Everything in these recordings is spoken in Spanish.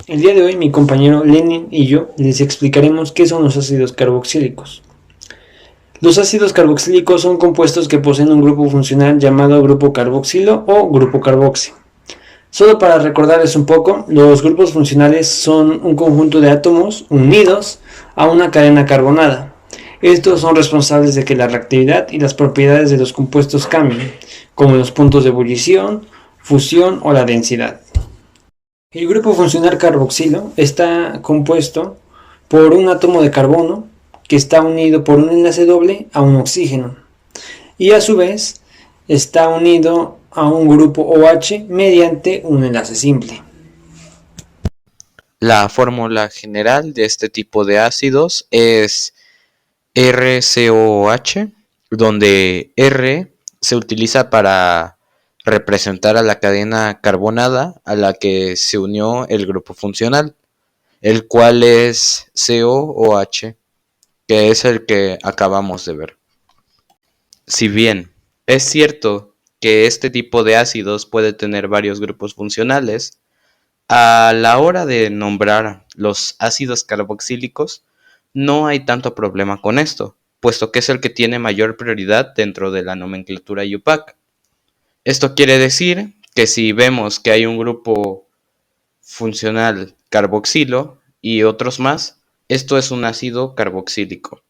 El día de hoy mi compañero Lenin y yo les explicaremos qué son los ácidos carboxílicos. Los ácidos carboxílicos son compuestos que poseen un grupo funcional llamado grupo carboxilo o grupo carboxi. Solo para recordarles un poco, los grupos funcionales son un conjunto de átomos unidos a una cadena carbonada. Estos son responsables de que la reactividad y las propiedades de los compuestos cambien, como los puntos de ebullición, fusión o la densidad. El grupo funcional carboxilo está compuesto por un átomo de carbono que está unido por un enlace doble a un oxígeno y a su vez está unido a un grupo OH mediante un enlace simple. La fórmula general de este tipo de ácidos es RCOOH, donde R se utiliza para representar a la cadena carbonada a la que se unió el grupo funcional, el cual es COOH, que es el que acabamos de ver. Si bien es cierto que este tipo de ácidos puede tener varios grupos funcionales, a la hora de nombrar los ácidos carboxílicos no hay tanto problema con esto, puesto que es el que tiene mayor prioridad dentro de la nomenclatura IUPAC. Esto quiere decir que si vemos que hay un grupo funcional carboxilo y otros más, esto es un ácido carboxílico.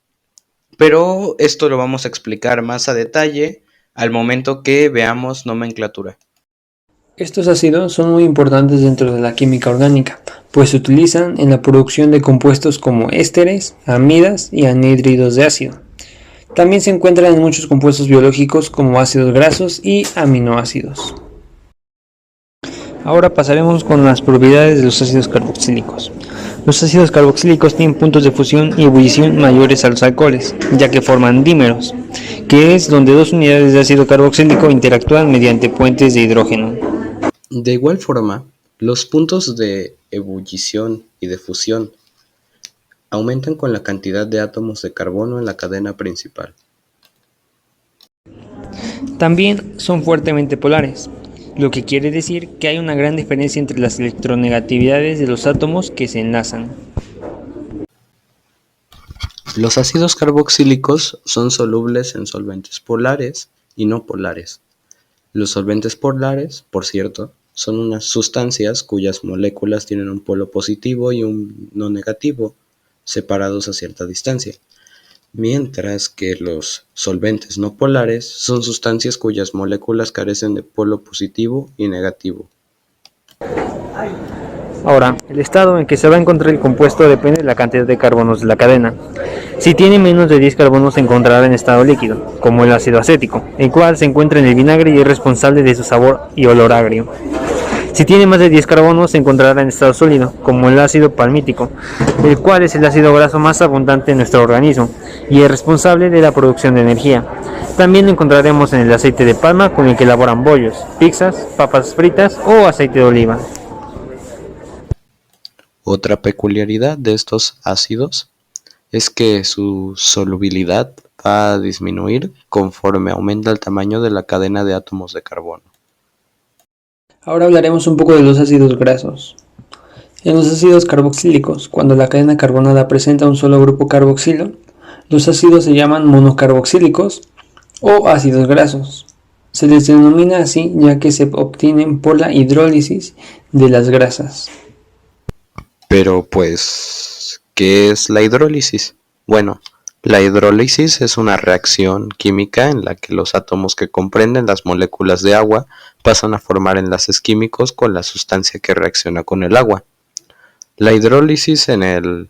Pero esto lo vamos a explicar más a detalle al momento que veamos nomenclatura. Estos ácidos son muy importantes dentro de la química orgánica, pues se utilizan en la producción de compuestos como ésteres, amidas y anhídridos de ácido. También se encuentran en muchos compuestos biológicos como ácidos grasos y aminoácidos. Ahora pasaremos con las propiedades de los ácidos carboxílicos. Los ácidos carboxílicos tienen puntos de fusión y ebullición mayores a los alcoholes, ya que forman dímeros, que es donde dos unidades de ácido carboxílico interactúan mediante puentes de hidrógeno. De igual forma, los puntos de ebullición y de fusión aumentan con la cantidad de átomos de carbono en la cadena principal. También son fuertemente polares, lo que quiere decir que hay una gran diferencia entre las electronegatividades de los átomos que se enlazan. Los ácidos carboxílicos son solubles en solventes polares y no polares. Los solventes polares, por cierto, son unas sustancias cuyas moléculas tienen un polo positivo y un no negativo, separados a cierta distancia, mientras que los solventes no polares son sustancias cuyas moléculas carecen de polo positivo y negativo. Ahora, el estado en que se va a encontrar el compuesto depende de la cantidad de carbonos de la cadena. Si tiene menos de 10 carbonos se encontrará en estado líquido, como el ácido acético, el cual se encuentra en el vinagre y es responsable de su sabor y olor agrio. Si tiene más de 10 carbonos se encontrará en estado sólido, como el ácido palmítico, el cual es el ácido graso más abundante en nuestro organismo y es responsable de la producción de energía. También lo encontraremos en el aceite de palma con el que elaboran bollos, pizzas, papas fritas o aceite de oliva. Otra peculiaridad de estos ácidos es que su solubilidad va a disminuir conforme aumenta el tamaño de la cadena de átomos de carbono. Ahora hablaremos un poco de los ácidos grasos. En los ácidos carboxílicos, cuando la cadena carbonada presenta un solo grupo carboxilo, los ácidos se llaman monocarboxílicos o ácidos grasos. Se les denomina así ya que se obtienen por la hidrólisis de las grasas. Pero pues, ¿qué es la hidrólisis? Bueno, la hidrólisis es una reacción química en la que los átomos que comprenden las moléculas de agua pasan a formar enlaces químicos con la sustancia que reacciona con el agua. La hidrólisis entre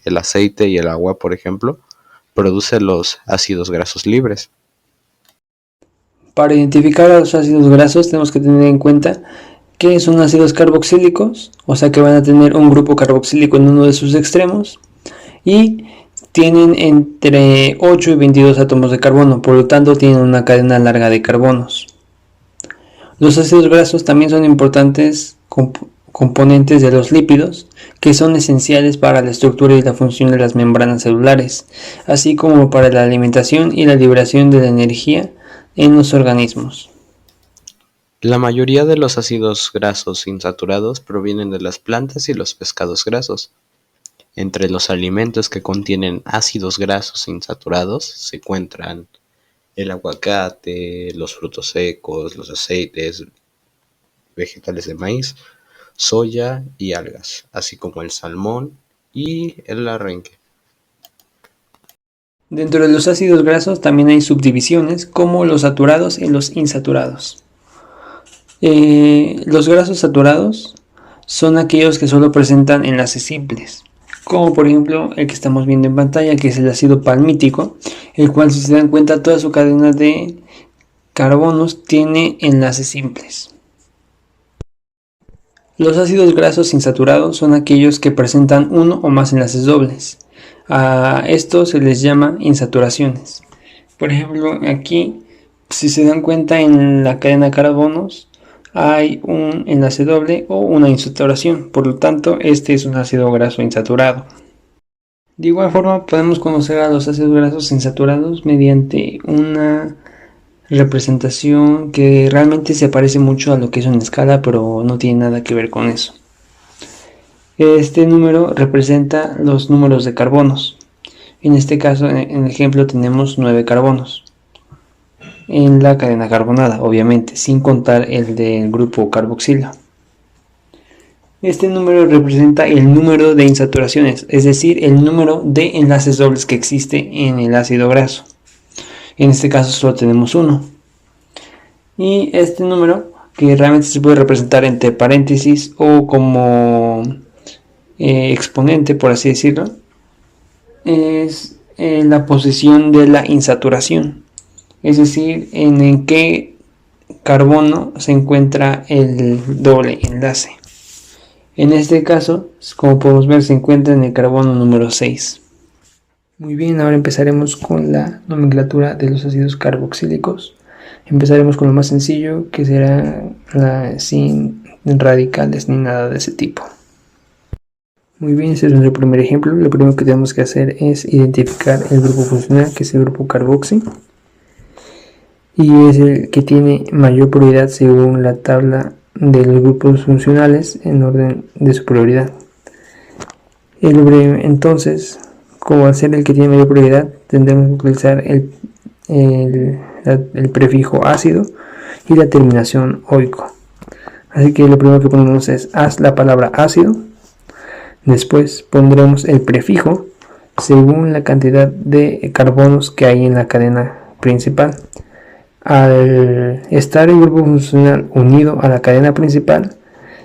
el aceite y el agua, por ejemplo, produce los ácidos grasos libres. Para identificar a los ácidos grasos tenemos que tener en cuenta que son ácidos carboxílicos, o sea que van a tener un grupo carboxílico en uno de sus extremos y tienen entre 8 y 22 átomos de carbono, por lo tanto tienen una cadena larga de carbonos. Los ácidos grasos también son importantes componentes de los lípidos, que son esenciales para la estructura y la función de las membranas celulares, así como para la alimentación y la liberación de la energía en los organismos. La mayoría de los ácidos grasos insaturados provienen de las plantas y los pescados grasos. Entre los alimentos que contienen ácidos grasos insaturados se encuentran el aguacate, los frutos secos, los aceites vegetales de maíz, soya y algas, así como el salmón y el arenque. Dentro de los ácidos grasos también hay subdivisiones como los saturados y los insaturados. Los grasos saturados son aquellos que solo presentan enlaces simples, como por ejemplo el que estamos viendo en pantalla, que es el ácido palmítico, el cual, si se dan cuenta, toda su cadena de carbonos tiene enlaces simples. Los ácidos grasos insaturados son aquellos que presentan uno o más enlaces dobles. A estos se les llama insaturaciones. Por ejemplo, aquí, si se dan cuenta, en la cadena de carbonos hay un enlace doble o una insaturación. Por lo tanto, este es un ácido graso insaturado. De igual forma, podemos conocer a los ácidos grasos insaturados mediante una representación que realmente se parece mucho a lo que es una escala, pero no tiene nada que ver con eso. Este número representa los números de carbonos. En este caso, en el ejemplo, tenemos 9 carbonos en la cadena carbonada, obviamente, sin contar el del grupo carboxilo. Este número representa el número de insaturaciones, es decir, el número de enlaces dobles que existe en el ácido graso. En este caso solo tenemos uno. Y este número, que realmente se puede representar entre paréntesis o como exponente, por así decirlo, es la posición de la insaturación, es decir, en qué carbono se encuentra el doble enlace. En este caso, como podemos ver, se encuentra en el carbono número 6. Muy bien, ahora empezaremos con la nomenclatura de los ácidos carboxílicos. Empezaremos con lo más sencillo, que será sin radicales ni nada de ese tipo. Muy bien, este es nuestro primer ejemplo. Lo primero que tenemos que hacer es identificar el grupo funcional, que es el grupo carboxi, y es el que tiene mayor prioridad según la tabla de los grupos funcionales en orden de su prioridad. Entonces, como al ser el que tiene mayor prioridad, tendremos que utilizar el prefijo ácido y la terminación oico. Así que lo primero que ponemos es la palabra ácido. Después pondremos el prefijo según la cantidad de carbonos que hay en la cadena principal. Al estar el grupo funcional unido a la cadena principal,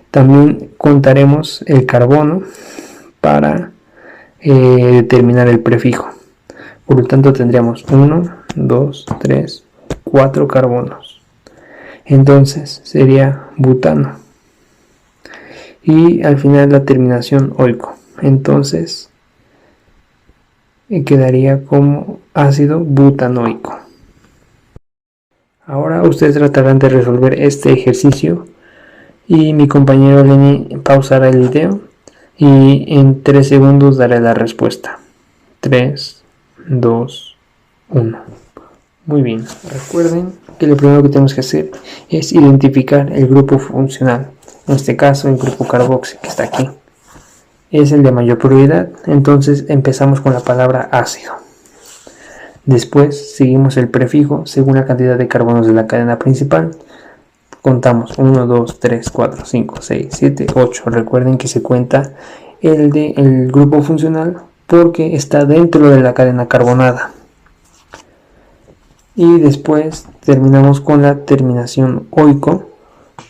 también contaremos el carbono para determinar el prefijo. Por lo tanto, tendríamos 1, 2, 3, 4 carbonos. Entonces sería butano. Y al final la terminación oico. Entonces quedaría como ácido butanoico. Ahora ustedes tratarán de resolver este ejercicio y mi compañero Lenny pausará el video y en 3 segundos daré la respuesta. 3, 2, 1. Muy bien, recuerden que lo primero que tenemos que hacer es identificar el grupo funcional. En este caso el grupo carboxi, que está aquí, es el de mayor prioridad. Entonces empezamos con la palabra ácido. Después seguimos el prefijo según la cantidad de carbonos de la cadena principal. Contamos 1, 2, 3, 4, 5, 6, 7, 8. Recuerden que se cuenta el del grupo funcional porque está dentro de la cadena carbonada. Y después terminamos con la terminación oico,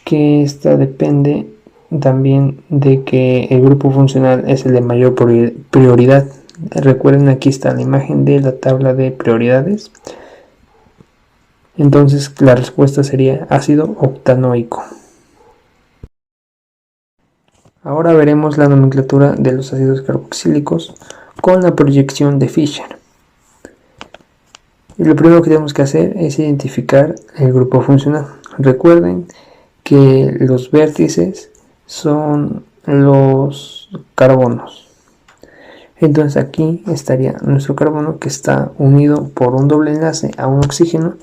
que esta depende también de que el grupo funcional es el de mayor prioridad. Recuerden, aquí está la imagen de la tabla de prioridades. Entonces la respuesta sería ácido octanoico. Ahora veremos la nomenclatura de los ácidos carboxílicos con la proyección de Fischer. Y lo primero que tenemos que hacer es identificar el grupo funcional. Recuerden que los vértices son los carbonos. Entonces aquí estaría nuestro carbono, que está unido por un doble enlace a un oxígeno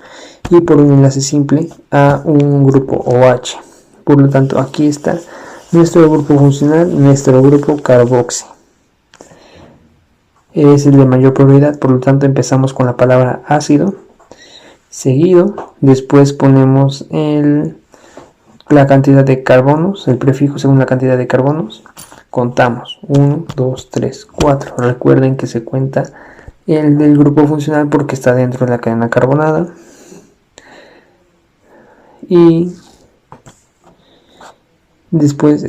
y por un enlace simple a un grupo OH. Por lo tanto, aquí está nuestro grupo funcional, nuestro grupo carboxi. Es el de mayor probabilidad, por lo tanto empezamos con la palabra ácido, seguido, después ponemos la cantidad de carbonos, el prefijo según la cantidad de carbonos, contamos 1, 2, 3, 4. Recuerden que se cuenta el del grupo funcional porque está dentro de la cadena carbonada. Y después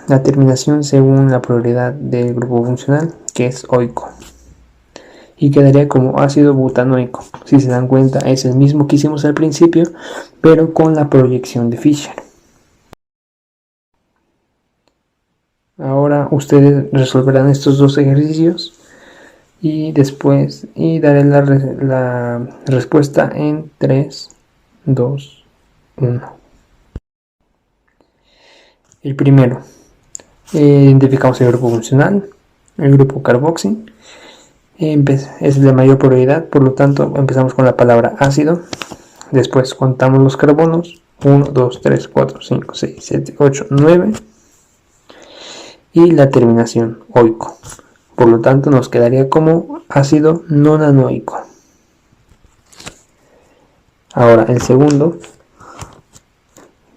la terminación según la probabilidad del grupo funcional, que es oico. Y quedaría como ácido butanoico. Si se dan cuenta, es el mismo que hicimos al principio, pero con la proyección de Fischer. Ahora ustedes resolverán estos dos ejercicios y daré la respuesta en 3, 2, 1. El primero, identificamos el grupo funcional, el grupo carboxi. Es de mayor probabilidad, por lo tanto empezamos con la palabra ácido. Después contamos los carbonos: 1, 2, 3, 4, 5, 6, 7, 8, 9. Y la terminación oico. Por lo tanto nos quedaría como ácido nonanoico. Ahora el segundo,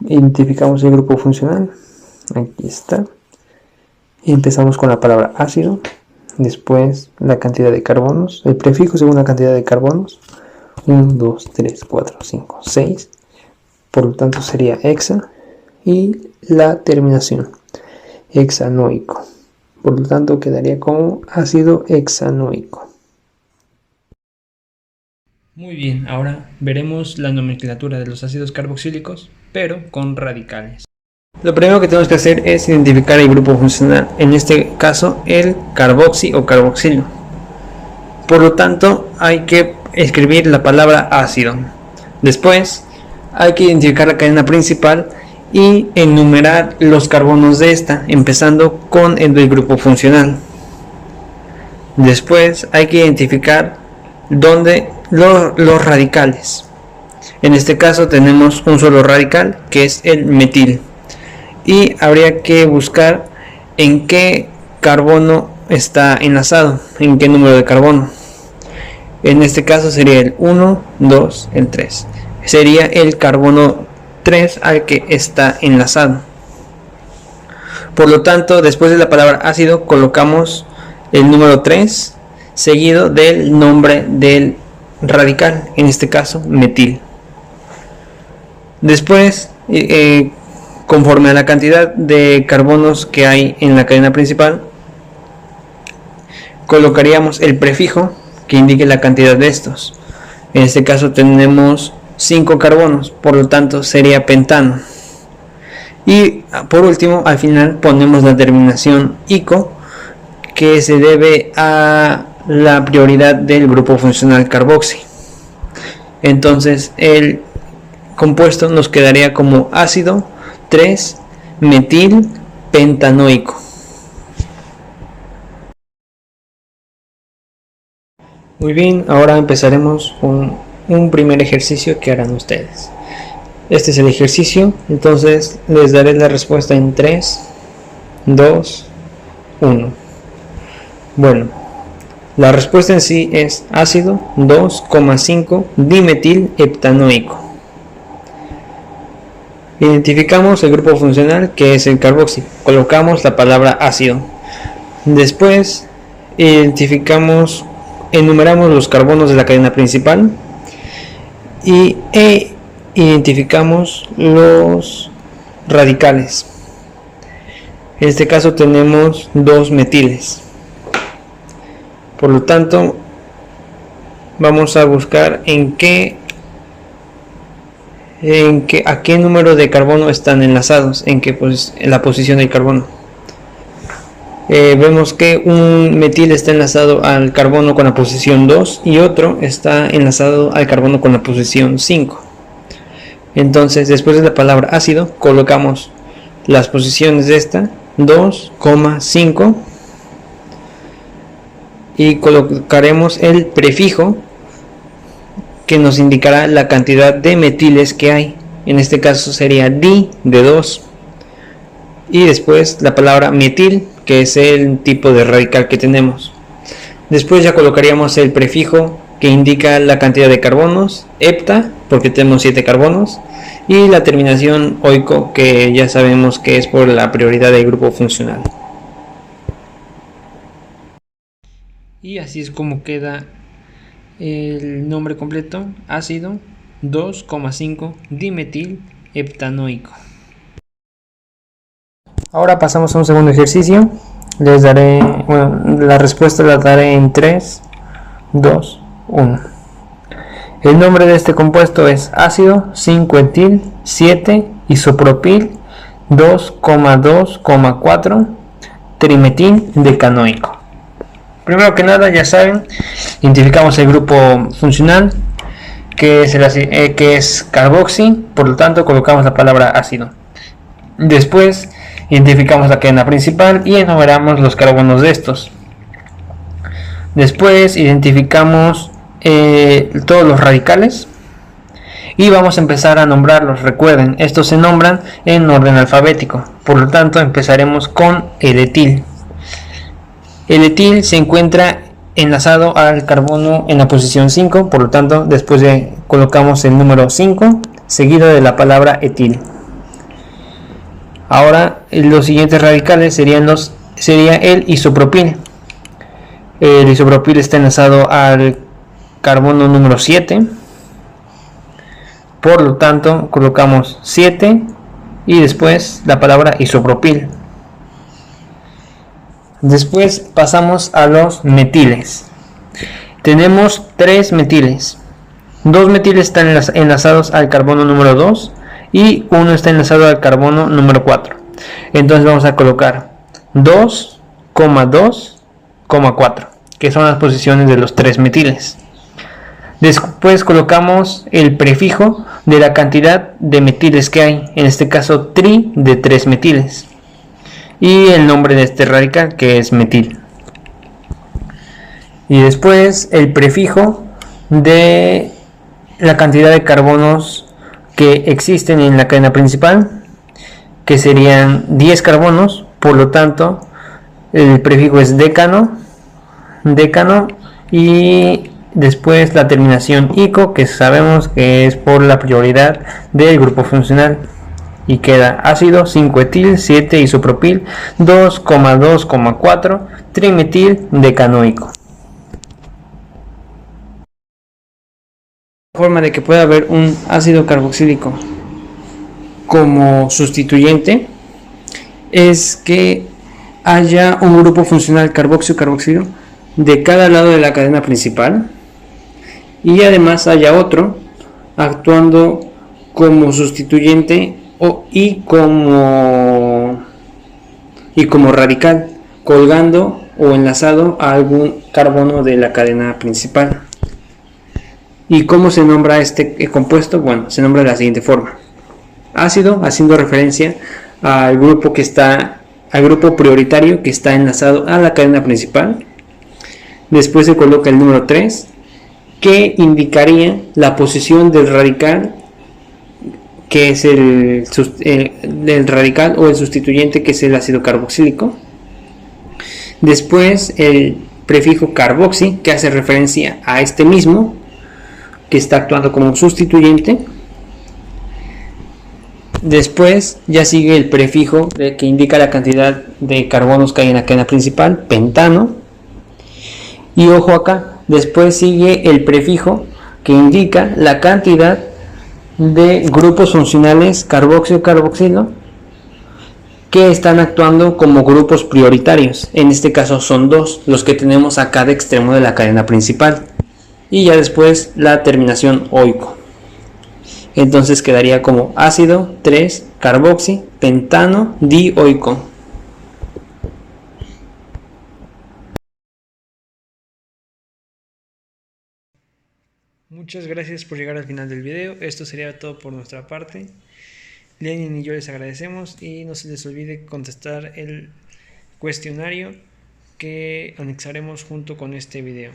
identificamos el grupo funcional. Aquí está. Y empezamos con la palabra ácido. Después la cantidad de carbonos, el prefijo según la cantidad de carbonos: 1, 2, 3, 4, 5, 6. Por lo tanto sería hexa. Y la terminación hexanoico. Por lo tanto quedaría como ácido hexanoico. Muy bien, ahora veremos la nomenclatura de los ácidos carboxílicos, pero con radicales. Lo primero que tenemos que hacer es identificar el grupo funcional, en este caso el carboxi o carboxilo. Por lo tanto hay que escribir la palabra ácido. Después hay que identificar la cadena principal y enumerar los carbonos de esta, empezando con el del grupo funcional. Después hay que identificar los radicales. En este caso tenemos un solo radical, que es el metil, y habría que buscar en qué carbono está enlazado, en qué número de carbono. En este caso sería el 1, 2, el 3. Sería el carbono 3 al que está enlazado. Por lo tanto, después de la palabra ácido colocamos el número 3 seguido del nombre del radical, en este caso metil. Después, conforme a la cantidad de carbonos que hay en la cadena principal, colocaríamos el prefijo que indique la cantidad de estos. En este caso tenemos 5 carbonos, por lo tanto sería pentano. Y por último, al final ponemos la terminación ico, que se debe a la prioridad del grupo funcional carboxi. Entonces el compuesto nos quedaría como ácido 3 metil pentanoico. Muy bien, ahora empezaremos con un primer ejercicio que harán ustedes. Este es el ejercicio, entonces les daré la respuesta en 3, 2, 1. Bueno, la respuesta en sí es ácido 2,5 dimetil heptanoico. Identificamos el grupo funcional, que es el carboxi. Colocamos la palabra ácido. Después enumeramos los carbonos de la cadena principal y identificamos los radicales. En este caso tenemos 2 metiles. Por lo tanto, vamos a buscar a qué número de carbono están enlazados, en la posición del carbono. Vemos que un metil está enlazado al carbono con la posición 2 y otro está enlazado al carbono con la posición 5. Entonces, después de la palabra ácido, colocamos las posiciones de esta: 2,5 y colocaremos el prefijo que nos indicará la cantidad de metiles que hay. En este caso sería di de 2. Y después la palabra metil, que es el tipo de radical que tenemos. Después ya colocaríamos el prefijo que indica la cantidad de carbonos, hepta, porque tenemos 7 carbonos, y la terminación oico, que ya sabemos que es por la prioridad del grupo funcional. Y así es como queda el nombre completo: ácido 2,5 dimetil heptanoico. Ahora pasamos a un segundo ejercicio. Les daré, la respuesta la daré en 3, 2, 1. El nombre de este compuesto es ácido 5-etil 7 isopropil 2,2,4 trimetil decanoico. Primero que nada, ya saben, identificamos el grupo funcional, que es carboxi, por lo tanto colocamos la palabra ácido. Después identificamos la cadena principal y enumeramos los carbonos de estos. Después identificamos todos los radicales y vamos a empezar a nombrarlos. Recuerden, estos se nombran en orden alfabético, por lo tanto empezaremos con el etil. El etil se encuentra enlazado al carbono en la posición 5, por lo tanto después colocamos el número 5 seguido de la palabra etil. Ahora los siguientes radicales sería el isopropil. El isopropil está enlazado al carbono número 7, por lo tanto colocamos 7 y después la palabra isopropil. Después pasamos a los metiles. Tenemos 3 metiles. 2 metiles están enlazados al carbono número 2 y uno está enlazado al carbono número 4. Entonces vamos a colocar 2,2,4, que son las posiciones de los 3 metiles. Después colocamos el prefijo de la cantidad de metiles que hay, en este caso tri de 3 metiles, y el nombre de este radical, que es metil. Y después el prefijo de la cantidad de carbonos que existen en la cadena principal, que serían 10 carbonos, por lo tanto el prefijo es decano, y después la terminación ico, que sabemos que es por la prioridad del grupo funcional, y queda ácido 5-etil 7 isopropil 2,2,4 trimetil decanoico. La forma de que pueda haber un ácido carboxílico como sustituyente es que haya un grupo funcional carboxio-carboxilo de cada lado de la cadena principal, y además haya otro actuando como sustituyente y como radical, colgando o enlazado a algún carbono de la cadena principal. ¿Y cómo se nombra este compuesto? Bueno, se nombra de la siguiente forma: ácido, haciendo referencia al grupo prioritario que está enlazado a la cadena principal. Después se coloca el número 3, que indicaría la posición del radical, que es el radical o el sustituyente, que es el ácido carboxílico. Después el prefijo carboxi, que hace referencia a este mismo, que está actuando como sustituyente. Después ya sigue el prefijo que indica la cantidad de carbonos que hay en la cadena principal, pentano. Y ojo acá, después sigue el prefijo que indica la cantidad de grupos funcionales carboxio-carboxilo que están actuando como grupos prioritarios. En este caso son 2 los que tenemos a cada extremo de la cadena principal. Y ya después la terminación oico. Entonces quedaría como ácido 3 carboxi pentano dioico. Muchas gracias por llegar al final del video. Esto sería todo por nuestra parte. Lenin y yo les agradecemos, y no se les olvide contestar el cuestionario que anexaremos junto con este video.